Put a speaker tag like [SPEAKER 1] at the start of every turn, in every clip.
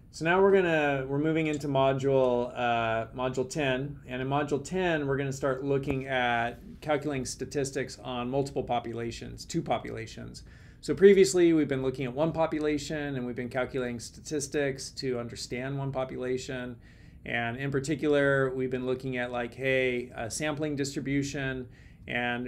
[SPEAKER 1] So now we're moving into module 10, and in module 10 we're going to start looking at calculating statistics on multiple populations, two populations. So previously we've been looking at one population and we've been calculating statistics to understand one population, and in particular we've been looking at like, hey, a sampling distribution and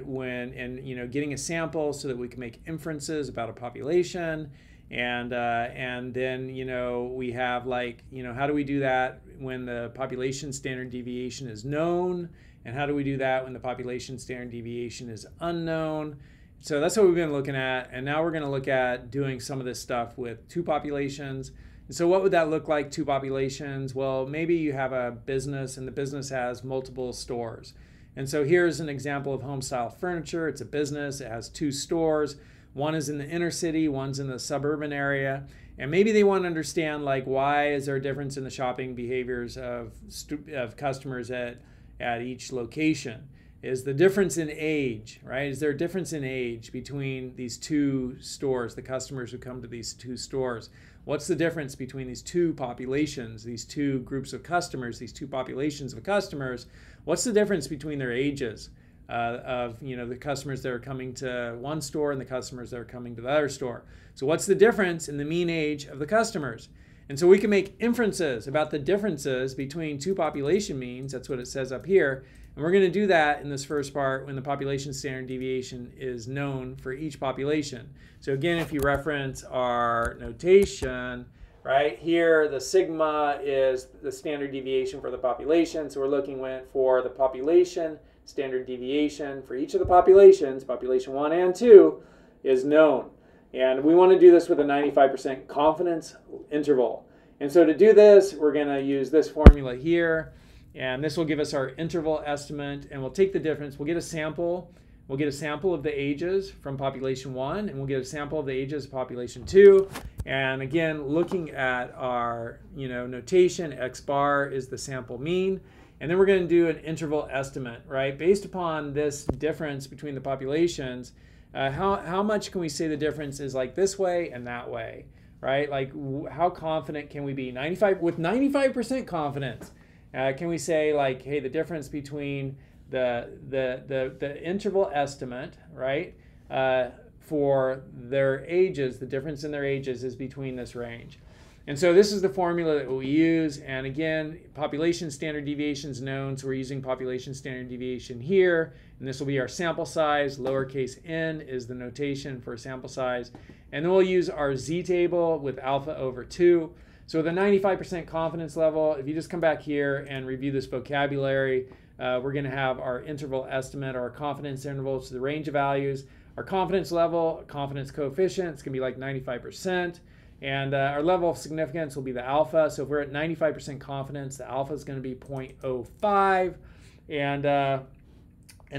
[SPEAKER 1] getting a sample so that we can make inferences about a population. And then we have like, how do we do that when the population standard deviation is known, and how do we do that when the population standard deviation is unknown? So that's what we've been looking at, and now we're going to look at doing some of this stuff with two populations. And so what would that look like, two populations? Well, maybe you have a business and the business has multiple stores. And so here's an example of home style furniture. It's a business, it has two stores. One is in the inner city, one's in the suburban area. And maybe they want to understand, like, why is there a difference in the shopping behaviors of customers at each location? Is the difference in age, right? Is there a difference in age between these two stores, the customers who come to these two stores? What's the difference between these two populations, these two groups of customers, these two populations of customers? What's the difference between their ages? Of the customers that are coming to one store and the customers that are coming to the other store. So what's the difference in the mean age of the customers? And so we can make inferences about the differences between two population means. That's what it says up here. And we're going to do that in this first part when the population standard deviation is known for each population. So again, if you reference our notation, right here, the sigma is the standard deviation for the population. So we're looking for the population standard deviation for each of the populations, population 1 and 2, is known. And we want to do this with a 95% confidence interval. And so to do this, we're going to use this formula here. And this will give us our interval estimate. And we'll take the difference. We'll get a sample. We'll get a sample of the ages from population 1. And we'll get a sample of the ages of population 2. And again, looking at our notation, x bar is the sample mean. And then we're going to do an interval estimate, right? Based upon this difference between the populations, how much can we say the difference is like this way and that way, right? Like how confident can we be? 95% confidence. Can we say like, hey, the difference between the interval estimate, right, for their ages, the difference in their ages is between this range. And so this is the formula that we use. And again, population standard deviation is known, so we're using population standard deviation here. And this will be our sample size. Lowercase n is the notation for sample size. And then we'll use our z-table with alpha over 2. So with a 95% confidence level, if you just come back here and review this vocabulary, we're going to have our interval estimate, our confidence interval, so the range of values. Our confidence level, confidence coefficient, it's going to be like 95%. And our level of significance will be the alpha. So if we're at 95% confidence, the alpha is going to be 0.05. And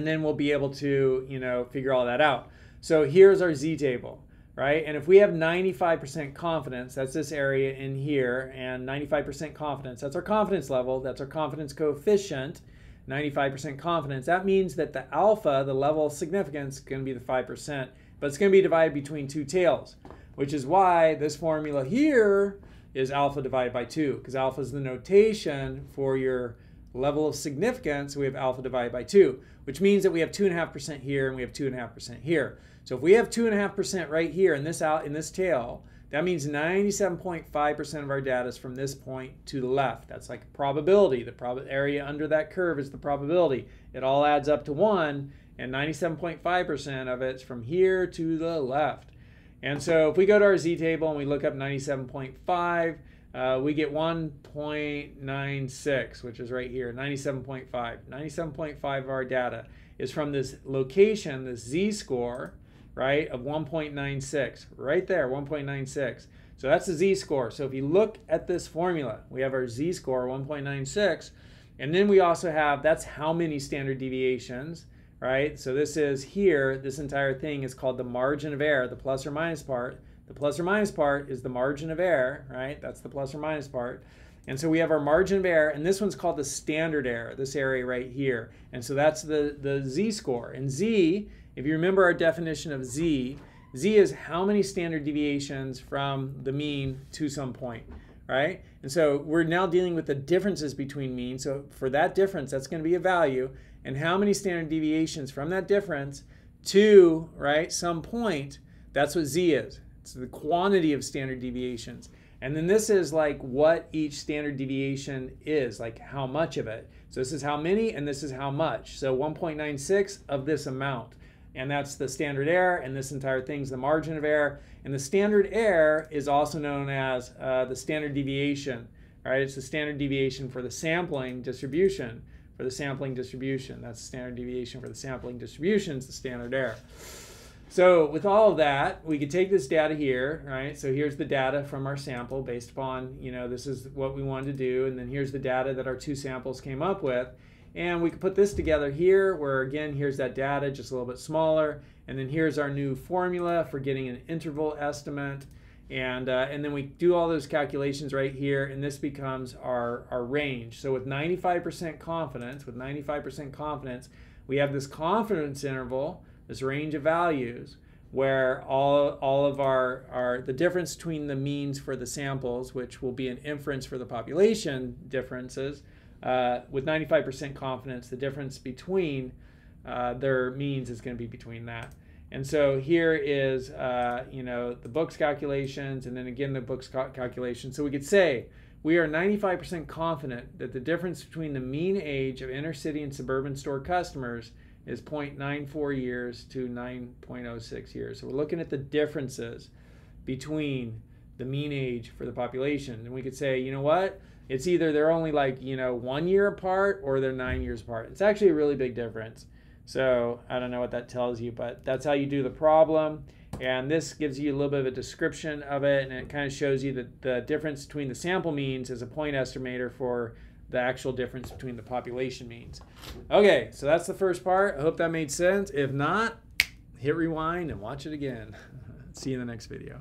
[SPEAKER 1] then we'll be able to, figure all that out. So here's our z-table, right? And if we have 95% confidence, that's this area in here, and 95% confidence, that's our confidence level, that's our confidence coefficient, 95% confidence. That means that the alpha, the level of significance, is going to be the 5%, but it's going to be divided between two tails, which is why this formula here is alpha divided by 2, because alpha is the notation for your level of significance. So we have alpha divided by 2, which means that we have 2.5% here and we have 2.5% here. So if we have 2.5% right here in this tail, that means 97.5% of our data is from this point to the left. That's like a probability. The area under that curve is the probability. It all adds up to 1, and 97.5% of it's from here to the left. And so if we go to our z-table and we look up 97.5, we get 1.96, which is right here, 97.5. 97.5 of our data is from this location, this z-score, right, of 1.96. Right there, 1.96. So that's the z-score. So if you look at this formula, we have our z-score, 1.96, and then we also have, that's how many standard deviations, right? So this is here, this entire thing is called the margin of error, the plus or minus part. The plus or minus part is the margin of error, right? That's the plus or minus part. And so we have our margin of error, and this one's called the standard error, this area right here. And so that's the z-score. And z, if you remember our definition of z is how many standard deviations from the mean to some point, right? And so we're now dealing with the differences between means. So for that difference, that's going to be a value. And how many standard deviations from that difference to, right, some point, that's what z is. It's the quantity of standard deviations. And then this is like what each standard deviation is, like how much of it. So this is how many and this is how much. So 1.96 of this amount. And that's the standard error, and this entire thing's the margin of error. And the standard error is also known as the standard deviation. Right? It's the standard deviation for the sampling distribution. For the sampling distribution, that's the standard deviation for the sampling distribution, is the standard error. So with all of that, we could take this data here, right? So here's the data from our sample based upon, you know, this is what we wanted to do. And then here's the data that our two samples came up with. And we could put this together here where, again, here's that data, just a little bit smaller. And then here's our new formula for getting an interval estimate. And then we do all those calculations right here, and this becomes our range. So with 95% confidence, we have this confidence interval, this range of values, where all of the difference between the means for the samples, which will be an inference for the population differences, with 95% confidence, the difference between their means is going to be between that. And so here is, you know, the book's calculations, and then again the book's calculations. So we could say we are 95% confident that the difference between the mean age of inner city and suburban store customers is 0.94 years to 9.06 years. So we're looking at the differences between the mean age for the population. And we could say, you know what? It's either they're only like, you know, 1 year apart or they're 9 years apart. It's actually a really big difference. So I don't know what that tells you, but that's how you do the problem. And this gives you a little bit of a description of it, and it kind of shows you that the difference between the sample means is a point estimator for the actual difference between the population means. Okay, so that's the first part. I hope that made sense. If not, hit rewind and watch it again. See you in the next video.